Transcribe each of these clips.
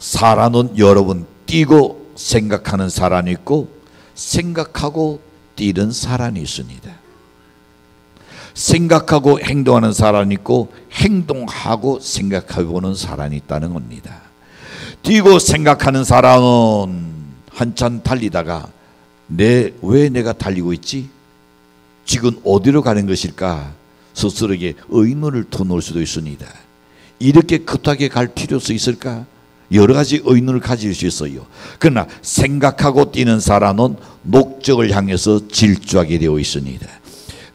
사람은 여러분 뛰고 생각하는 사람이 있고 생각하고 뛰는 사람이 있습니다. 생각하고 행동하는 사람이 있고 행동하고 생각해보는 사람이 있다는 겁니다. 뛰고 생각하는 사람은 한참 달리다가 왜 내가 달리고 있지? 지금 어디로 가는 것일까? 스스로에게 의문을 터놓을 수도 있습니다. 이렇게 급하게 갈 필요가 있을까? 여러 가지 의문을 가질 수 있어요. 그러나 생각하고 뛰는 사람은 목적을 향해서 질주하게 되어 있습니다.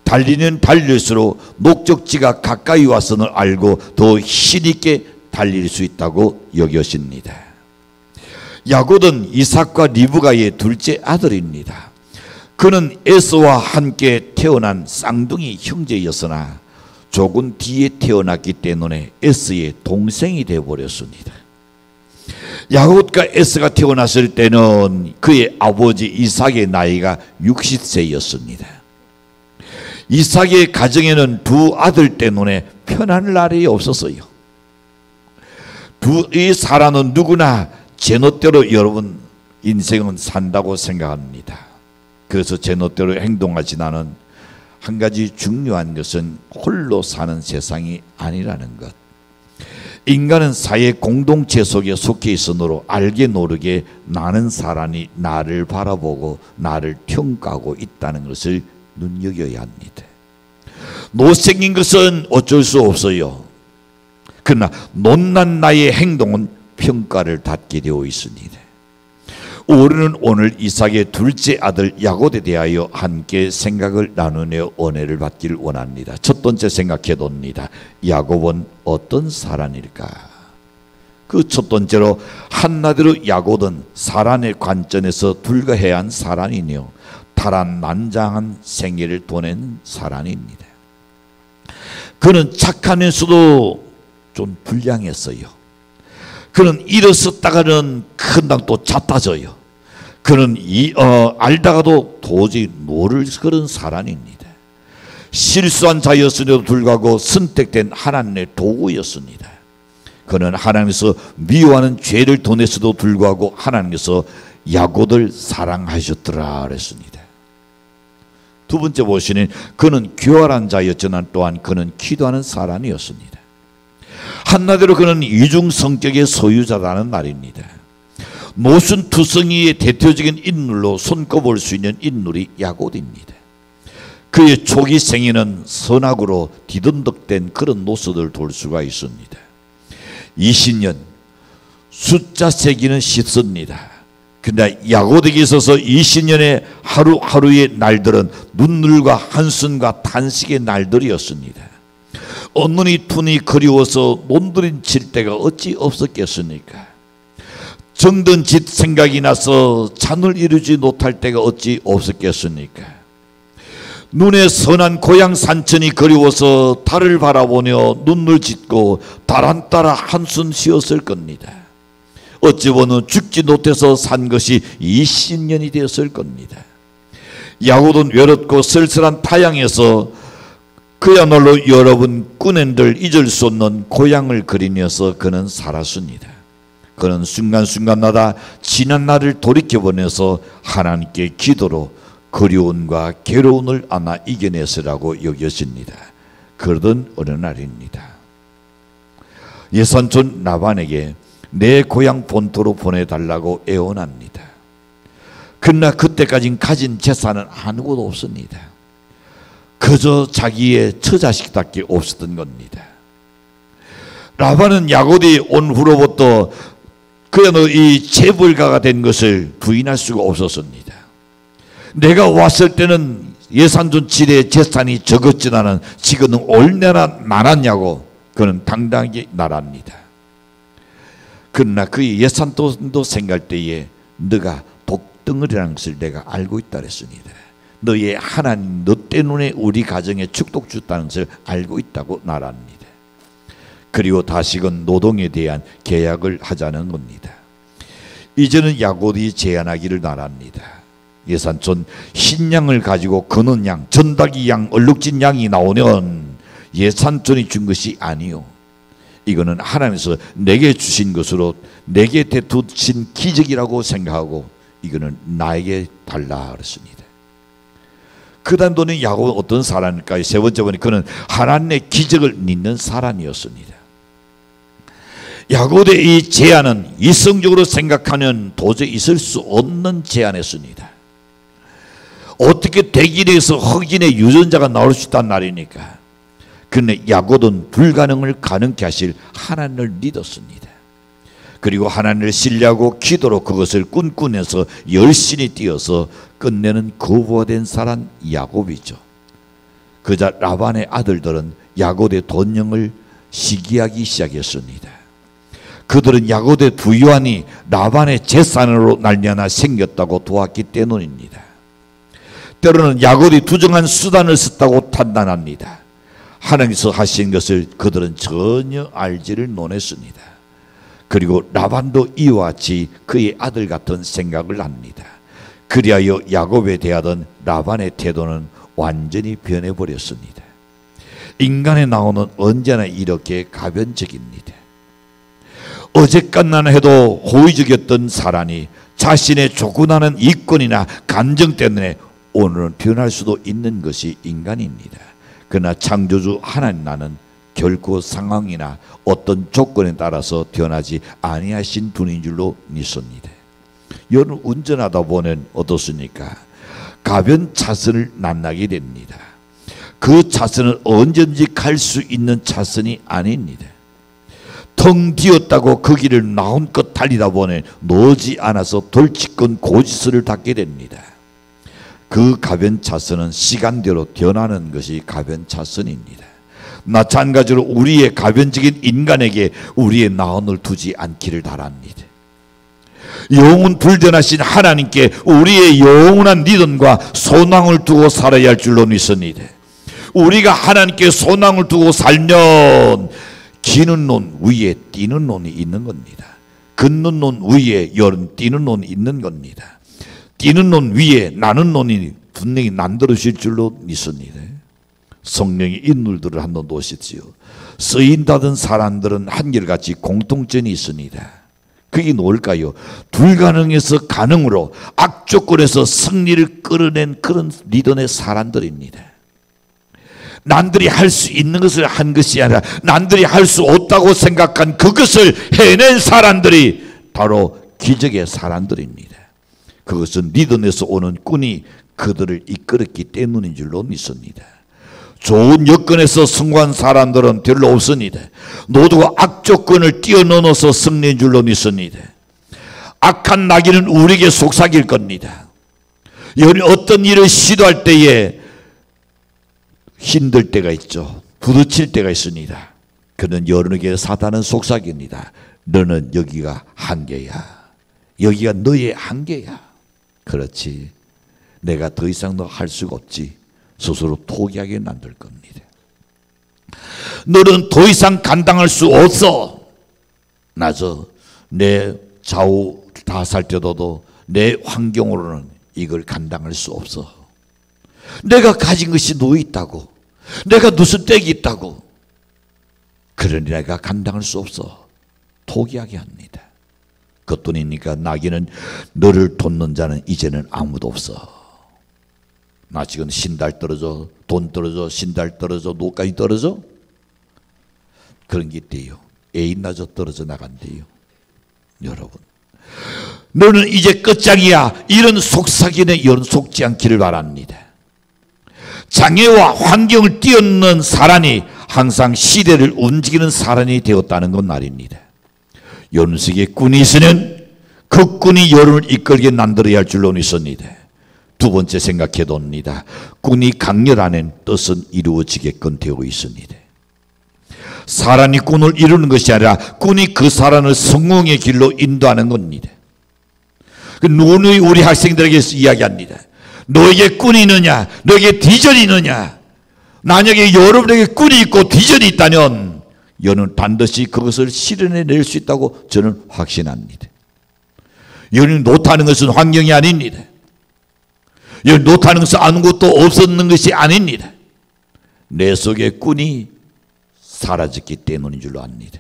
달리는 달릴수록 목적지가 가까이 왔음을 알고 더 힘있게 달릴 수 있다고 여겼습니다. 야곱은 이삭과 리브가의 둘째 아들입니다. 그는 에서와 함께 태어난 쌍둥이 형제였으나 조금 뒤에 태어났기 때문에 에서의 동생이 되어버렸습니다. 야곱과 에서가 태어났을 때는 그의 아버지 이삭의 나이가 60세였습니다. 이삭의 가정에는 두 아들 때문에 편한 날이 없었어요. 이 사람은 누구나 제멋대로 여러분 인생은 산다고 생각합니다. 그래서 제멋대로 행동하지 않은 한 가지 중요한 것은 홀로 사는 세상이 아니라는 것. 인간은 사회 공동체 속에 속해 있으므로 알게 모르게 나는 사람이 나를 바라보고 나를 평가하고 있다는 것을 눈여겨야 합니다. 못생긴 것은 어쩔 수 없어요. 그러나 못난 나의 행동은 평가를 받게 되어 있습니다. 우리는 오늘 이삭의 둘째 아들 야곱에 대하여 함께 생각을 나누며 은혜를 받기를 원합니다. 첫 번째 생각해 봅니다. 야곱은 어떤 사람일까? 그 첫 번째로 한마디로 야곱은 사람의 관점에서 불가해한 사람이며 파란만장한 생애를 보낸 사람입니다. 그는 착하면서도 좀 불량했어요. 그는 일어섰다가는 금방 또 자빠져요. 그는 알다가도 도저히 모를 그런 사람입니다. 실수한 자였음에도 불구하고 선택된 하나님의 도구였습니다. 그는 하나님께서 미워하는 죄를 돈에서도 불구하고 하나님께서 야곱을 사랑하셨더라 그랬습니다. 두 번째 보시는 그는 교활한 자였지만 또한 그는 기도하는 사람이었습니다. 한마디로 그는 이중 성격의 소유자라는 말입니다. 모순투성이의 대표적인 인물로 손꼽을 수 있는 인물이 야곱입니다. 그의 초기 생애는 선악으로 뒤듬덕된 그런 모습을 볼 수가 있습니다. 20년 숫자 세기는 쉽습니다. 그러나 야곱에게 있어서 20년의 하루하루의 날들은 눈물과 한숨과 탄식의 날들이었습니다. 언눈이 툰이 그리워서 몸부림칠 때가 어찌 없었겠습니까? 정든 짓 생각이 나서 잠을 이루지 못할 때가 어찌 없었겠습니까? 눈에 선한 고향 산천이 그리워서 달을 바라보며 눈물 짓고 달 안 따라 한숨 쉬었을 겁니다. 어찌 보면 죽지 못해서 산 것이 20년이 되었을 겁니다. 야곱은 외롭고 쓸쓸한 타향에서 그야말로 여러분 꾸낸들 잊을 수 없는 고향을 그리면서 그는 살았습니다. 그는 순간순간마다 지난 날을 돌이켜보면서 하나님께 기도로 그리움과 괴로움을 아마 이겨냈으라고 여겼습니다. 그러던 어느 날입니다. 예산촌 라반에게 내 고향 본토로 보내달라고 애원합니다. 그러나 그때까지 가진 재산은 아무것도 없습니다. 그저 자기의 처자식밖에 없었던 겁니다. 라반은 야곱이 온 후로부터 그야말로 이 재벌가가 된 것을 부인할 수가 없었습니다. 내가 왔을 때는 예산촌 지대의 재산이 적었지만은 지금은 얼마나 많았냐고 그는 당당하게 말합니다. 그러나 그의 예산돈도 생각할 때에 너가 독덩어리라는 것을 내가 알고 있다 그랬습니다. 너의 하나님 너 때문에 우리 가정에 축복 줬다는 것을 알고 있다고 말합니다. 그리고 다시금 노동에 대한 계약을 하자는 겁니다. 이제는 야곱이 제안하기를 말합니다. 예산촌 흰양을 가지고 거는 양, 전닭이 양, 얼룩진 양이 나오면 예산촌이 준 것이 아니요. 이거는 하나님께서 내게 주신 것으로 내게 대두신 기적이라고 생각하고 이거는 나에게 달라 그랬습니다. 그 다음 또는 야곱은 어떤 사람일까요? 세 번째 보니 그는 하나님의 기적을 믿는 사람이었습니다. 야곱의 이 제안은 이성적으로 생각하면 도저히 있을 수 없는 제안이었습니다. 어떻게 대길에서 흑인의 유전자가 나올 수 있단 말입니까? 그런데 야곱은 불가능을 가능케 하실 하나님을 믿었습니다. 그리고 하나님을 신뢰하고 기도로 그것을 꿈꾸면서 열심히 뛰어서 끝내는 거부가 사람 야곱이죠. 그자 라반의 아들들은 야곱의 돈령을 시기하기 시작했습니다. 그들은 야곱의 부유한이 라반의 재산으로 말미암아 생겼다고 도왔기 때문입니다. 때로는 야곱이 부정한 수단을 썼다고 판단합니다. 하나님께서 하신 것을 그들은 전혀 알지를 못했습니다. 그리고 라반도 이와 같이 그의 아들 같은 생각을 합니다. 그리하여 야곱에 대하던 라반의 태도는 완전히 변해버렸습니다. 인간의 나오는 언제나 이렇게 가변적입니다. 어제까지만 해도 호의적이었던 사람이 자신의 조군하는 이권이나 감정 때문에 오늘은 변할 수도 있는 것이 인간입니다. 그러나 창조주 하나님 나는 결코 상황이나 어떤 조건에 따라서 변하지 아니하신 분인 줄로 믿습니다. 여러분 운전하다 보면 어떻습니까? 가변 차선을 만나게 됩니다. 그 차선은 언제든지 갈 수 있는 차선이 아닙니다. 텅 비었다고 그 길을 마음껏 달리다 보면 놓지 않아서 돌치건 고지서를 닦게 됩니다. 그 가변 차선은 시간대로 변하는 것이 가변 차선입니다. 마찬가지로 우리의 가변적인 인간에게 우리의 나원을 두지 않기를 바랍니다. 영원 불변하신 하나님께 우리의 영원한 믿음과 소망을 두고 살아야 할 줄로 믿습니다. 우리가 하나님께 소망을 두고 살면 기는 논 위에 뛰는 논이 있는 겁니다. 걷는 논 위에 여름 뛰는 논이 있는 겁니다. 뛰는 논 위에 나는 논이 분명히 남들으실 줄로 믿습니다. 성령이 인물들을 한번 놓으십시오. 쓰인다던 사람들은 한결같이 공통점이 있습니다. 그게 뭘까요? 불가능에서 가능으로 악조건에서 승리를 끌어낸 그런 리더의 사람들입니다. 남들이 할 수 있는 것을 한 것이 아니라 남들이 할 수 없다고 생각한 그것을 해낸 사람들이 바로 기적의 사람들입니다. 그것은 리더에서 오는 꾼이 그들을 이끌었기 때문인 줄로 믿습니다. 좋은 여건에서 성공한 사람들은 별로 없습니다. 모두가 악조건을 뛰어넘어서 승리인 줄로 믿습니다. 악한 나귀는 우리에게 속삭일 겁니다. 여러분이 어떤 일을 시도할 때에 힘들 때가 있죠. 부딪힐 때가 있습니다. 그는 여러분에게 사단은 속삭입니다. 너는 여기가 한계야. 여기가 너의 한계야. 그렇지. 내가 더 이상 너 할 수가 없지. 스스로 포기하게 만들 겁니다. 너는 더 이상 감당할 수 없어. 나저 내 좌우 다 살 때도 내 환경으로는 이걸 감당할 수 없어. 내가 가진 것이 너 있다고. 내가 무슨 떼기 있다고. 그러니 내가 감당할 수 없어. 포기하게 합니다. 그뿐이니까 나귀는 너를 돕는 자는 이제는 아무도 없어. 나 지금 신달 떨어져, 돈 떨어져, 신달 떨어져, 노까지 떨어져? 그런 게 있대요. 애인마저 떨어져 나간대요. 여러분, 너는 이제 끝장이야. 이런 속삭이는 여러분 속지 않기를 바랍니다. 장애와 환경을 뛰어넘는 사람이 항상 시대를 움직이는 사람이 되었다는 건 말입니다. 여러분에게 꾼이 있으면 그 꾼이 여러분을 이끌게 만들어야 할 줄로 믿습니다. 두 번째 생각해 봅니다. 꾼이 강렬한 뜻은 이루어지게끔 되어 있습니다. 사람이 꾼을 이루는 것이 아니라 꾼이 그 사람을 성공의 길로 인도하는 겁니다. 누누이 우리 학생들에게 이야기합니다. 너에게 꾼이 있느냐? 너에게 비전이 있느냐? 만약에 여러분에게 꾼이 있고 비전이 있다면 여러분은 반드시 그것을 실현해낼 수 있다고 저는 확신합니다. 여러분이 못하는 것은 환경이 아닙니다. 여러분 못하는 것은 아무것도 없었는 것이 아닙니다. 내 속에 꾼이 사라졌기 때문인 줄로 압니다.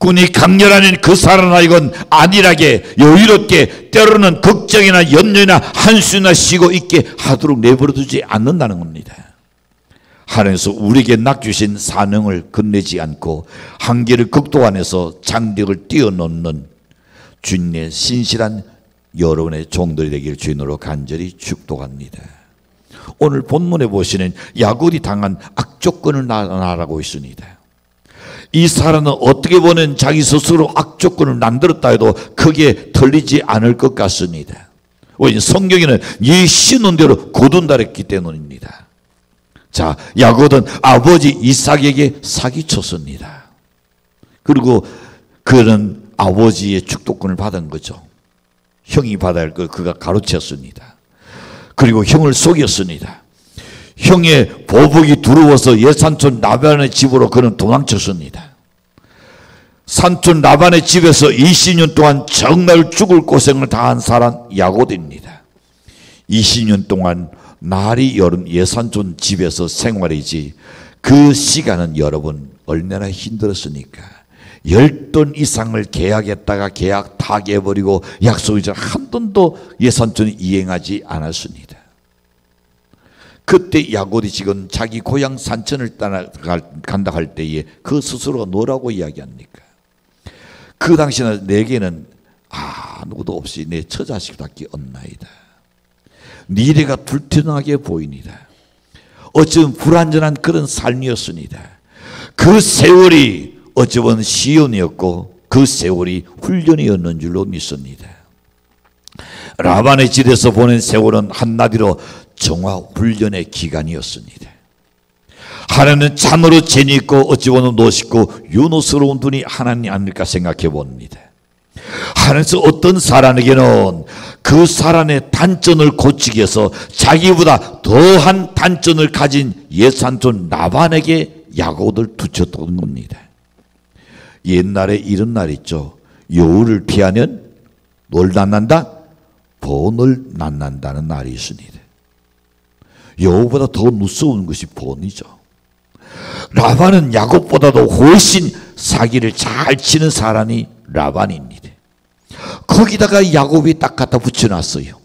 꾼이 강렬한 그 사람하여금 안일하게 여유롭게 때로는 걱정이나 염려나 한숨이나 쉬고 있게 하도록 내버려두지 않는다는 겁니다. 하나님께서 우리에게 맡기신 사명을 끝내지 않고 한계를 극도화해서 장벽을 뛰어넘는 주님의 신실한 여러분의 종들이 되길 주인으로 간절히 축복합니다. 오늘 본문에 보시는 야곱이 당한 악조건을 말하고 있습니다. 이 사람은 어떻게 보면 자기 스스로 악조건을 만들었다 해도 크게 틀리지 않을 것 같습니다. 왜냐하면 성경에는 네 신은 대로 거둔다 했기 때문입니다. 자, 야곱은 아버지 이삭에게 사기쳤습니다. 그리고 그는 아버지의 축복권을 받은 거죠. 형이 받아야 할 걸 그가 가로챘습니다. 그리고 형을 속였습니다. 형의 보복이 두려워서 옛삼촌 라반의 집으로 그는 도망쳤습니다. 삼촌 라반의 집에서 20년 동안 정말 죽을 고생을 다한 사람 야곱입니다. 20년 동안 날이 여름 예산촌 집에서 생활이지 그 시간은 여러분 얼마나 힘들었습니까? 10돈 이상을 계약했다가 계약 다 깨버리고 약속이 한 돈도 예산촌이 이행하지 않았습니다. 그때 야곱이 지금 자기 고향 산천을 간다 할 때에 그 스스로가 뭐라고 이야기합니까? 그 당시에는 내게는 아무도 없이 내 처자식밖에 없나이다. 미래가 불투명하게 보입니다. 어쩌면 불안전한 그런 삶이었습니다. 그 세월이 어쩌면 시온이었고 그 세월이 훈련이었는 줄로 믿습니다. 라반의 집에서 보낸 세월은 한마디로 정화 훈련의 기간이었습니다. 하나님은 참으로 재미있고 어찌 보면 멋있고 윤호스러운 분이 하나님 아닐까 생각해 봅니다. 하나님께서 어떤 사람에게는 그 사람의 단점을 고치기 위해서 자기보다 더한 단점을 가진 옛삼촌 라반에게 야곱을 두쳤던 겁니다. 옛날에 이런 날 있죠. 여우를 피하면 뭘 낳는다? 본을 낳는다는 날이 있습니다. 여우보다 더 무서운 것이 본이죠. 라반은 야곱보다도 훨씬 사기를 잘 치는 사람이 라반입니다. 거기다가 야곱이 딱 갖다 붙여놨어요.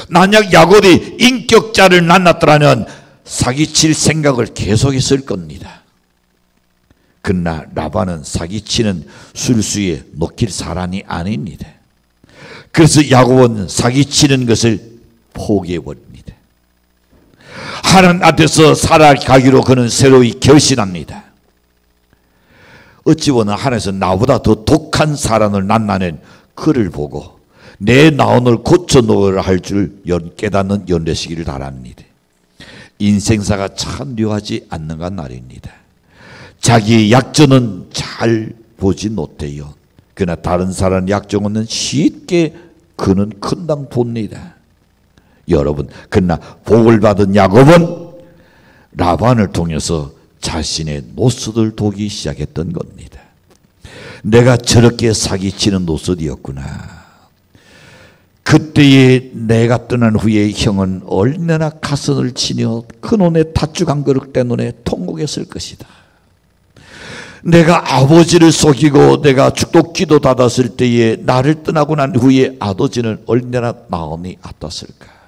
만약 야곱이 인격자를 만났더라면 사기칠 생각을 계속했을 겁니다. 그러나 라반은 사기치는 술수에 놓길 사람이 아닙니다. 그래서 야곱은 사기치는 것을 포기해버립니다. 하나님 앞에서 살아가기로 그는 새로이 결심합니다. 어찌 보면 하나님께서 나보다 더 독한 사람을 만나는 그를 보고 내 나온을 고쳐놓으라 할 줄 깨닫는 연례시기를 바랍니다. 인생사가 참 묘하지 않는가 말입니다. 자기의 약점은 잘 보지 못해요. 그러나 다른 사람 약점은 쉽게 그는 큰당 봅니다. 여러분, 그러나 복을 받은 야곱은 라반을 통해서 자신의 노릇을 보기 시작했던 겁니다. 내가 저렇게 사기치는 노릇이었구나. 그때에 내가 떠난 후에 형은 얼마나 가슴을 치며 그 눈에 팥죽 그릇 때문에 통곡했을 것이다. 내가 아버지를 속이고 내가 축복 기도 받았을 때에 나를 떠나고 난 후에 아버지는 얼마나 마음이 아팠을까.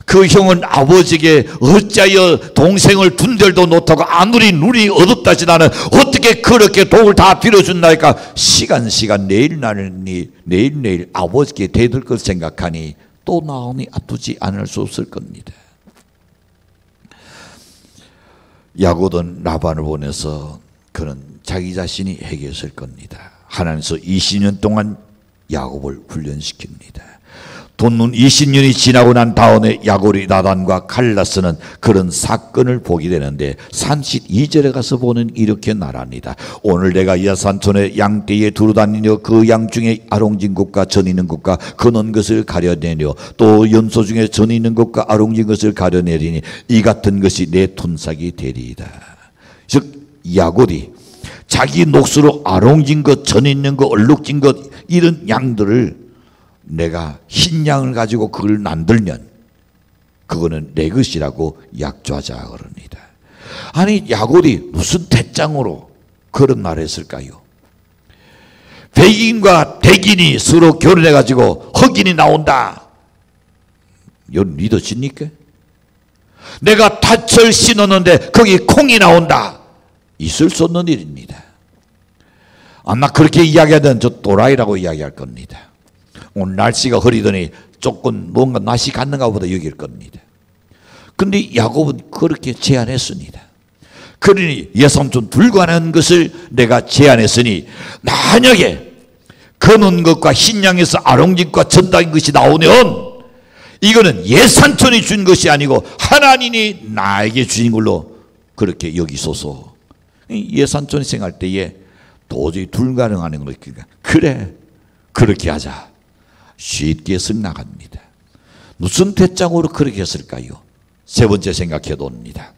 그 형은 아버지에게 어찌하여 동생을 둔들도 못하고 아무리 눈이 어둡다지 나는 어떻게 그렇게 독을 다 빌어준다니까. 시간 내일 아버지께 대들 것 생각하니 또 마음이 아프지 않을 수 없을 겁니다. 야곱은 라반을 보내서 그는 자기 자신이 해결했을 겁니다. 하나님께서 20년 동안 야곱을 훈련시킵니다. 돈문 20년이 지나고 난 다음에 야곱이 라반과 갈라서는 그런 사건을 보게 되는데 32절에 가서 보는 이렇게 말합니다. 오늘 내가 야산촌의 양떼에 두루다니며 그 양 중에 아롱진 것과 전 있는 것과 그는 것을 가려내려 또 연소 중에 전 있는 것과 아롱진 것을 가려내리니 이 같은 것이 내 톤삭이 되리이다. 즉 야곱이 자기 몫으로 아롱진 것, 전 있는 것, 얼룩진 것 이런 양들을 내가 흰 양을 가지고 그걸 만들면 그거는 내 것이라고 약조하자 그럽니다. 아니 야곱이 무슨 대장으로 그런 말을 했을까요? 백인과 백인이 서로 결혼해가지고 흑인이 나온다. 이건 믿어집니까? 내가 팥을 심었는데 거기 콩이 나온다. 있을 수 없는 일입니다. 아마 그렇게 이야기하던 저 또라이라고 이야기할 겁니다. 오늘 날씨가 흐리더니 조금 뭔가 낯이 갔는가 보다 여길 겁니다. 근데 야곱은 그렇게 제안했습니다. 그러니 예삼촌 불가능한 것을 내가 제안했으니 만약에 거는 것과 흰양에서 아롱짓과 전당인 것이 나오면 이거는 예삼촌이 준 것이 아니고 하나님이 나에게 주신 걸로 그렇게 여기소서. 예삼촌이 생각할 때에 도저히 불가능한 거니까 그래 그렇게 하자. 쉽게 승낙합니다. 무슨 대장으로 그렇게 했을까요? 세 번째 생각해 봅니다.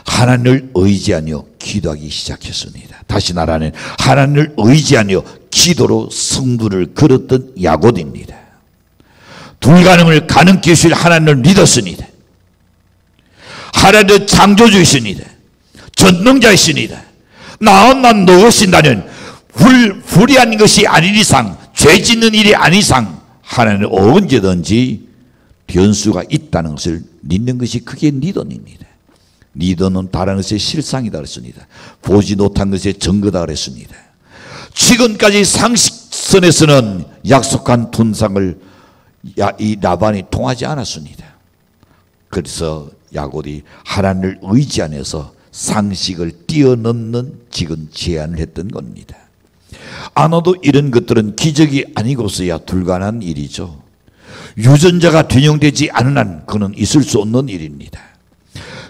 하나님을 의지하며 기도하기 시작했습니다. 다시 말하면 하나님을 의지하며 기도로 승부를 걸었던 야곱입니다. 불가능을 가능케 하실 하나님을 믿었습니다. 하나님은 창조주이십니다. 전능자이십니다. 나만 넣으신다는 불의한 것이 아닌 이상, 죄 짓는 일이 아닌 이상 하나님은 언제든지 변수가 있다는 것을 믿는 것이 그게 리더입니다. 리더는 다른 것의 실상이다 그랬습니다. 보지 못한 것의 증거다 그랬습니다. 지금까지 상식선에서는 약속한 분상을 이 라반이 통하지 않았습니다. 그래서 야곱이 하나님을 의지 안에서 상식을 뛰어넘는 지금 제안을 했던 겁니다. 아마도 이런 것들은 기적이 아니고서야 불가능한 일이죠. 유전자가 변형되지 않은 한 그는 있을 수 없는 일입니다.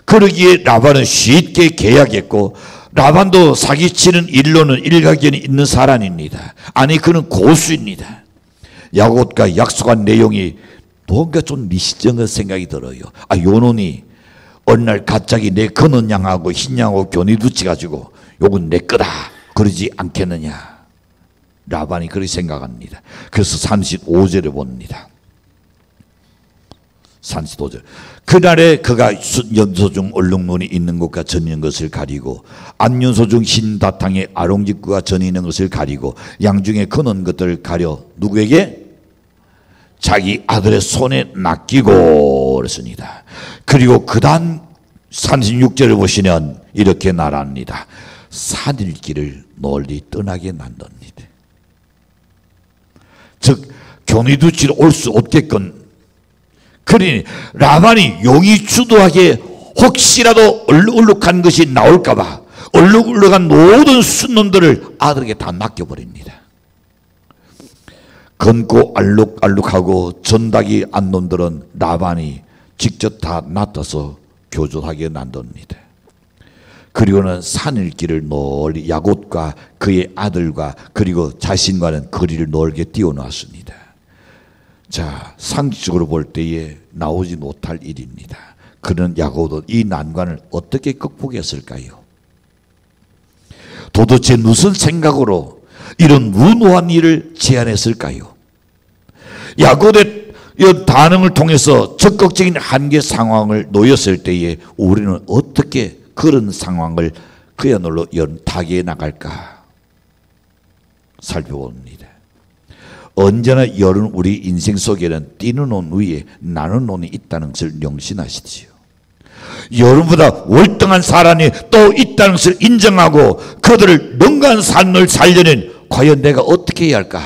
그러기에 라반은 쉽게 계약했고 라반도 사기치는 일로는 일가견이 있는 사람입니다. 아니 그는 고수입니다. 야곱과 약속한 내용이 뭔가 좀 미시적인 생각이 들어요. 아 요놈이 어느 날 갑자기 내 거는 양하고 흰 양하고 교니 붙여가지고 요건 내 거다 그러지 않겠느냐. 라반이 그렇게 생각합니다. 그래서 35절에 봅니다. 35절. 그날에 그가 연소 중 얼룩무늬 있는 것과 전 있는 것을 가리고 안연소 중 흰 바탕에 아롱짓과 전 있는 것을 가리고 양 중에 거는 것들을 가려 누구에게? 자기 아들의 손에 맡기고 그랬습니다. 그리고 그 다음 36절을 보시면 이렇게 말합니다. 산일길을 멀리 떠나게 만듭니다. 즉 교니두치로 올 수 없게끔. 그러니 라반이 용이 주도하게 혹시라도 얼룩얼룩한 것이 나올까봐 얼룩얼룩한 모든 순놈들을 아들에게 다 맡겨버립니다. 검고 알룩알룩하고 전닭이 안 놈들은 라반이 직접 다 놔둬서 교조하게 놔둡니다. 그리고는 산일길을 멀리 야곱과 그의 아들과 그리고 자신과는 거리를 넓게 띄워놨습니다. 자, 상식적으로 볼 때에 나오지 못할 일입니다. 그런 야곱은 이 난관을 어떻게 극복했을까요? 도대체 무슨 생각으로 이런 무노한 일을 제안했을까요? 야곱의 이 반응을 통해서 적극적인 한계 상황을 놓였을 때에 우리는 어떻게 그런 상황을 그야말로 연타기해 나갈까 살펴봅니다. 언제나 여러분 우리 인생 속에는 뛰는 놈 위에 나는 놈이 있다는 것을 명심하시지요. 여러분보다 월등한 사람이 또 있다는 것을 인정하고 그들을 능가한 삶을 살려는 과연 내가 어떻게 해야 할까?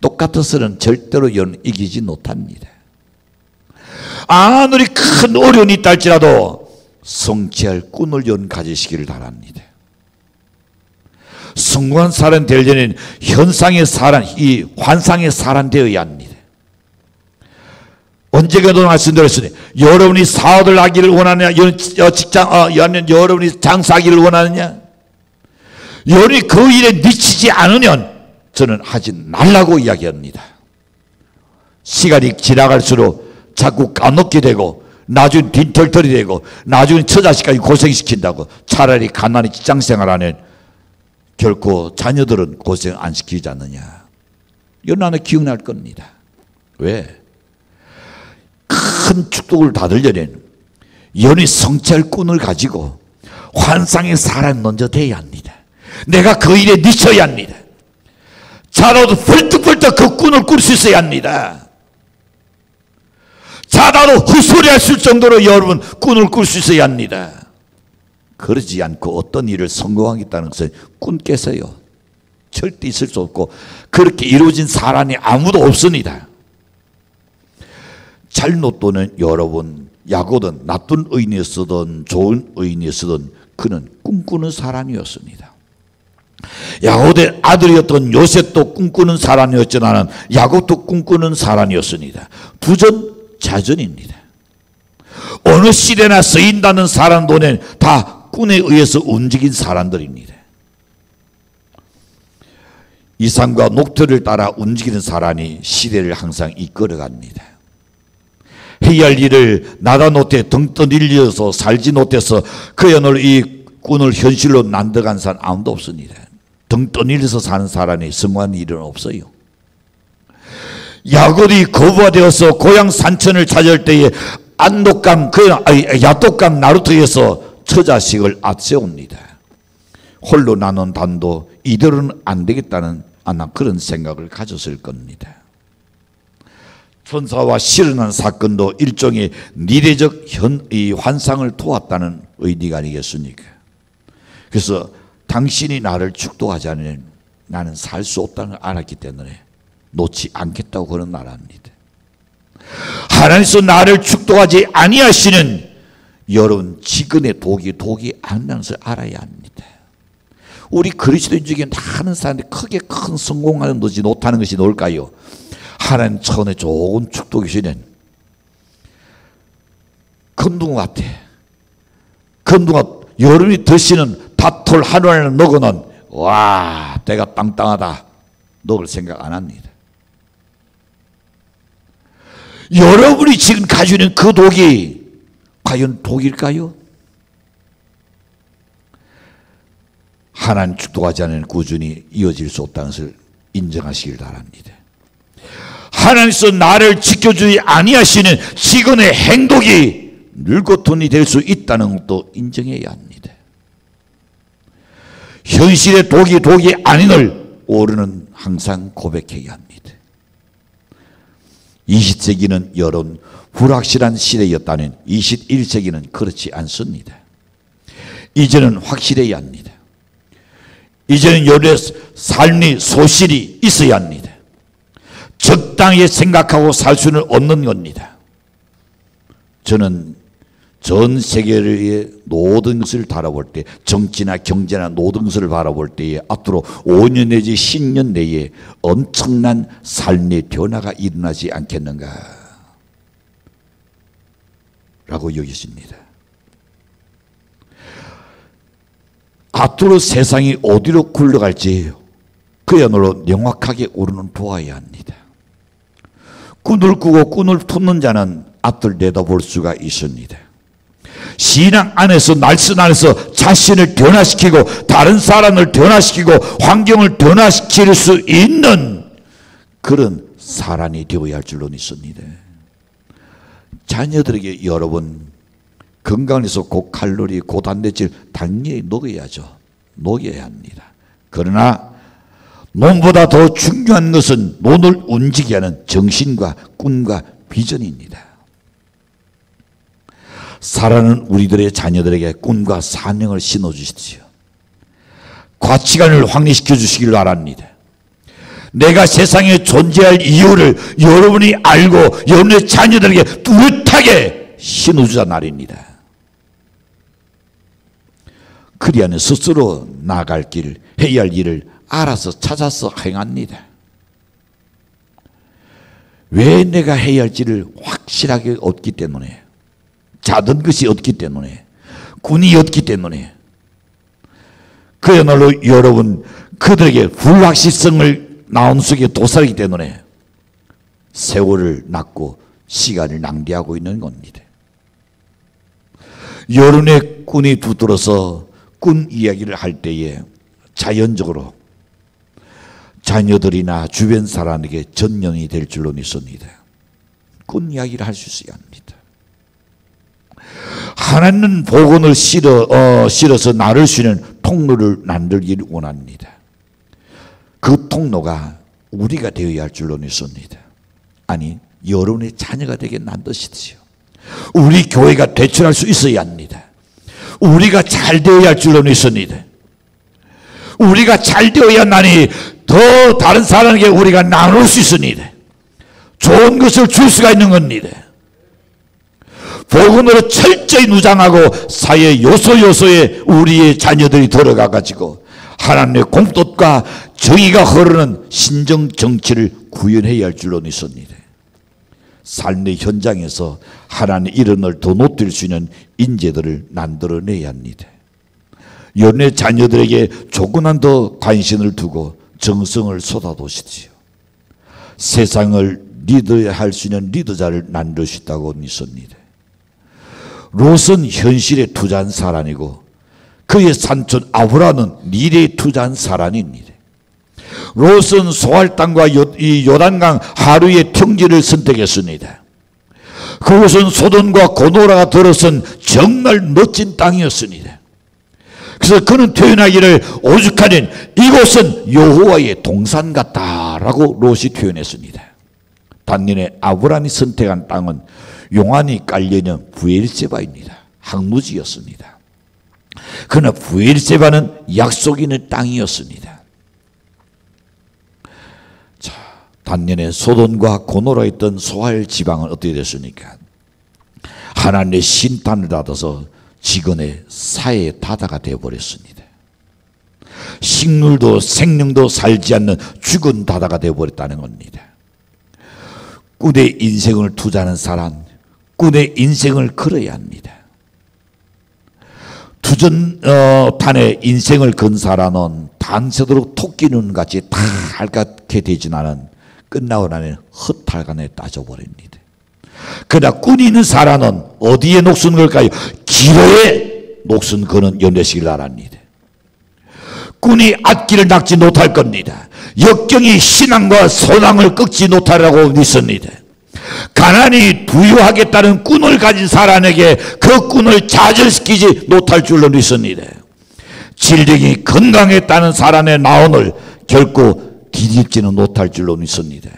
똑같아서는 절대로 이기지 못합니다. 아무리 큰 어려움이 있다 할지라도 성취할 꿈을 가지시기를 바랍니다. 성공한 사람 되려면 현상의 사람, 이 환상의 사람 되어야 합니다. 언제가도 말씀드렸으니 여러분이 사업을 하기를 원하느냐, 여러분이 장사하기를 원하느냐, 여러분이 그 일에 미치지 않으면 저는 하지 말라고 이야기합니다. 시간이 지나갈수록 자꾸 까먹게 되고 나중에 빈털털이 되고 나중에 처자식까지 고생시킨다고. 차라리 가난히 직장생활하는 결코 자녀들은 고생 안 시키지 않느냐. 이건 나는 기억날 겁니다. 왜? 큰 축복을 받으려면 연이 성취할 꿈을 가지고 환상의 사람 먼저 돼야 합니다. 내가 그 일에 미쳐야 합니다. 자다도 벌떡벌떡 그 꿈을 꿀 수 있어야 합니다. 자다도 헛소리할 수 있을 정도로 여러분 꿈을 꿀 수 있어야 합니다. 그러지 않고 어떤 일을 성공하겠다는 것은 꿈 깨서요 절대 있을 수 없고, 그렇게 이루어진 사람이 아무도 없습니다. 잘못도는 여러분 야고든 나쁜 의인이었든 좋은 의인이었든 그는 꿈꾸는 사람이었습니다. 야곱의 아들이었던 요셉도 꿈꾸는 사람이었지만 야곱도 꿈꾸는 사람이었습니다. 부전자전입니다. 어느 시대나 쓰인다는 사람들은 다 꿈에 의해서 움직인 사람들입니다. 이상과 녹토를 따라 움직이는 사람이 시대를 항상 이끌어갑니다. 해야 할 일을 나다 못해 등 떠밀려서 살지 못해서 그야말로 이 꿈을 현실로 만들어간 사람 아무도 없습니다. 등 떠밀려서 사는 사람이 성공한 일은 없어요. 야곱이 거부가 되어서 고향 산천을 찾을 때에 야똑강 나루터에서 처자식을 앞세웁니다. 홀로 나눈 단도 이대로는 안 되겠다는 아마 그런 생각을 가졌을 겁니다. 천사와 실현한 사건도 일종의 미래적 환상을 도왔다는 의미가 아니겠습니까? 그래서 당신이 나를 축도하지 않으면 나는 살 수 없다는 걸 알았기 때문에 놓지 않겠다고 그런 말합니다. 하나님께서 나를 축도하지 아니하시는 여러분 지근의 독이 아니라는 것을 알아야 합니다. 우리 그리스도인 중에 많은 사람들이 크게 큰 성공하는 것이 못하는 것이 뭘까요? 하나님 차원의 좋은 축복이 주시는 건둥어 같아. 건둥어 여름이 드시는 밭을 하루를 먹으면 와 내가 땅땅하다 먹을 생각 안 합니다. 여러분이 지금 가지고 있는 그 독이 과연 독일까요? 하나님 축복하지 않은 꾸준히 이어질 수 없다는 것을 인정하시길 바랍니다. 하나님께서 나를 지켜주지 아니하시는 지금의 행동이 늙고돈이 될 수 있다는 것도 인정해야 합니다. 현실의 독이 아닌을 오르는 항상 고백해야 합니다. 20세기는 여러분 불확실한 시대였다면 21세기는 그렇지 않습니다. 이제는 확실해야 합니다. 이제는 여러분의 삶의 소실이 있어야 합니다. 적당히 생각하고 살 수는 없는 겁니다. 저는 전 세계의 모든 것을 바라볼 때 정치나 경제나 모든 것을 바라볼 때에 앞으로 5년 내지 10년 내에 엄청난 삶의 변화가 일어나지 않겠는가 라고 여기십니다. 앞으로 세상이 어디로 굴러갈지 그야말로 명확하게 우리는 보아야 합니다. 꾼을 꾸고 꾼을 품는 자는 앞을 내다볼 수가 있습니다. 신앙 안에서 날선 안에서 자신을 변화시키고 다른 사람을 변화시키고 환경을 변화시킬 수 있는 그런 사람이 되어야 할 줄로 믿습니다. 자녀들에게 여러분 건강에서 고칼로리 고단백질 당연히 먹어야죠. 먹여야 합니다. 그러나 몸보다 더 중요한 것은 몸을 움직이게 하는 정신과 꿈과 비전입니다. 사랑하는 우리들의 자녀들에게 꿈과 사명을 심어주십시오. 가치관을 확립시켜 주시기를 바랍니다. 내가 세상에 존재할 이유를 여러분이 알고 여러분의 자녀들에게 뚜렷하게 심어주자 말입니다. 그리하면 스스로 나아갈 길, 해야 할 일을 알아서 찾아서 행합니다. 왜 내가 해야 할지를 확실하게 얻기 때문에, 자던 것이 없기 때문에, 군이 없기 때문에, 그야말로 여러분 그들에게 불확실성을 나온 속에 도살이기 때문에 세월을 낳고 시간을 낭비하고 있는 겁니다. 여론의 꾼이 두드러서 꾼 이야기를 할 때에 자연적으로 자녀들이나 주변 사람에게 전염이 될 줄로 믿습니다. 꾼 이야기를 할 수 있어야 합니다. 하나님은 복음을 실어서 나를 주는 통로를 만들기를 원합니다. 그 통로가 우리가 되어야 할 줄로 믿습니다. 아니, 여러분의 자녀가 되게 만드시지요. 우리 교회가 대출할 수 있어야 합니다. 우리가 잘 되어야 할 줄로 믿습니다. 우리가 잘 되어야만이 더 다른 사람에게 우리가 나눌 수 있습니다. 좋은 것을 줄 수가 있는 겁니다. 복음으로 철저히 무장하고 사회 요소요소에 우리의 자녀들이 들어가 가지고 하나님의 공뜻과 정의가 흐르는 신정 정치를 구현해야 할 줄로 믿습니다. 삶의 현장에서 하나님의 이름을 더 높일 수 있는 인재들을 만들어내야 합니다. 여러분의 자녀들에게 조금만 더 관심을 두고 정성을 쏟아놓으시지요. 세상을 리드할 수 있는 리더자를 만들 수 있다고 믿습니다. 롯은 현실에 투자한 사람이고 그의 삼촌 아브라함은 미래에 투자한 사람입니다. 롯은 소알 땅과 요단강 하루의 평지를 선택했습니다. 그것은 소돔과 고모라가 들어선 정말 멋진 땅이었습니다. 그래서 그는 표현하기를 오죽하는 이곳은 여호와의 동산 같다라고 롯이 표현했습니다. 반면에 아브라함이 선택한 땅은 용암이 깔려있는 부엘세바입니다. 항무지였습니다. 그러나 부엘세바는 약속 있는 땅이었습니다. 자, 반면에 소돔과 고모라에 있던 소알 지방은 어떻게 됐습니까? 하나님의 심판을 받아서 지근의 사해의 바다가 되어버렸습니다. 식물도 생명도 살지 않는 죽은 바다가 되어버렸다는 겁니다. 꾼의 인생을 투자하는 사람, 꾼의 인생을 걸어야 합니다. 투전판에 인생을 건 사람은 밤새도록 토끼눈 같이 다 할같게 되진 않은 끝나고 나면 헛탈간에 따져버립니다. 그러나 꾼이 있는 사람은 어디에 녹슨 걸까요? 기로에 녹슨 그는 연대식을 알합니다. 꾼이 앞길을 낚지 못할 겁니다. 역경이 신앙과 소망을 꺾지 못하라고 믿습니다. 가난이 부유하겠다는 꾼을 가진 사람에게 그 꾼을 좌절시키지 못할 줄로 믿습니다. 질병이 건강했다는 사람의 나온을 결코 뒤집지는 못할 줄로 믿습니다.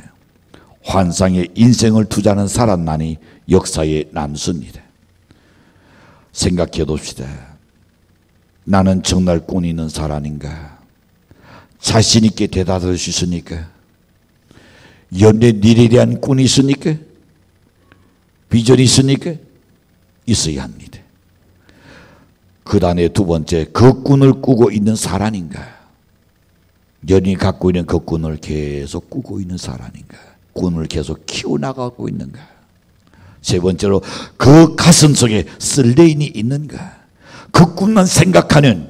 환상에 인생을 투자하는 사람만이 역사에 남습니다. 생각해 봅시다. 나는 정말 꾼이 있는 사람인가? 자신 있게 대답할 수 있습니까? 연대 미래에 대한 꾼이 있습니까? 비전이 있습니까? 있어야 합니다. 그 다음에 두 번째, 그 꾼을 꾸고 있는 사람인가? 연이 갖고 있는 그 꾼을 계속 꾸고 있는 사람인가? 꾼을 계속 키워나가고 있는가? 세 번째로, 그 가슴 속에 설레임이 있는가? 그 꾼만 생각하는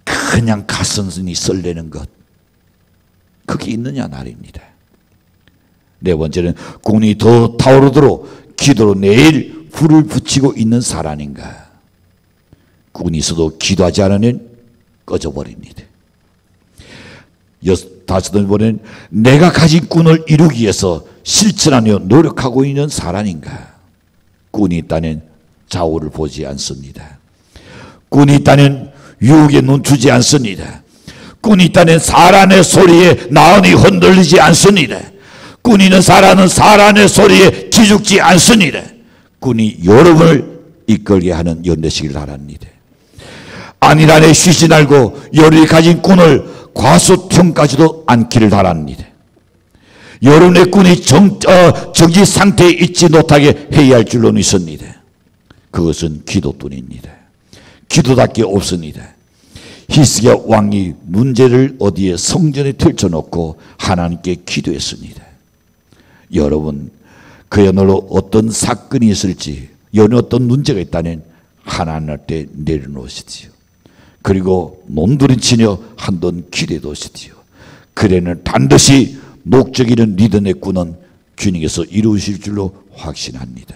그냥 가슴이 설레는 것, 그게 있느냐 말입니다. 네 번째는 꾼이 더 타오르도록 기도로 매일 불을 붙이고 있는 사람인가? 꾼이 있어도 기도하지 않으면 꺼져버립니다. 다섯 번째는 내가 가진 꾼을 이루기 위해서 실천하며 노력하고 있는 사람인가? 꾼이 있다면 좌우를 보지 않습니다. 꾼이 있다면 유혹에 눈주지 않습니다. 꾼이 있다면 사람의 소리에 마음이 흔들리지 않습니다. 꾼이 있는 사람은 사람의 소리에 기죽지 않습니다. 꾼이 여러분을 이끌게 하는 연대시기를 바랍니다. 안일하게 쉬지 말고 여러분이 가진 꾼을 과소평가지도 않기를 바랍니다. 여러분의 꾼이 정지 상태에 있지 못하게 해야 할 줄로 믿습니다. 그것은 기도뿐입니다. 기도밖에 없습니다. 히스기야 왕이 문제를 어디에 성전에 펼쳐놓고 하나님께 기도했습니다. 여러분, 그야말로 어떤 사건이 있을지, 여러분 어떤 문제가 있다면 하나님한테 내려놓으시지요. 그리고 몸부림치며 한번 기도해 놓으시지요. 그래는 반드시 목적 있는 리더의 꾼은 주님께서 이루실 줄로 확신합니다.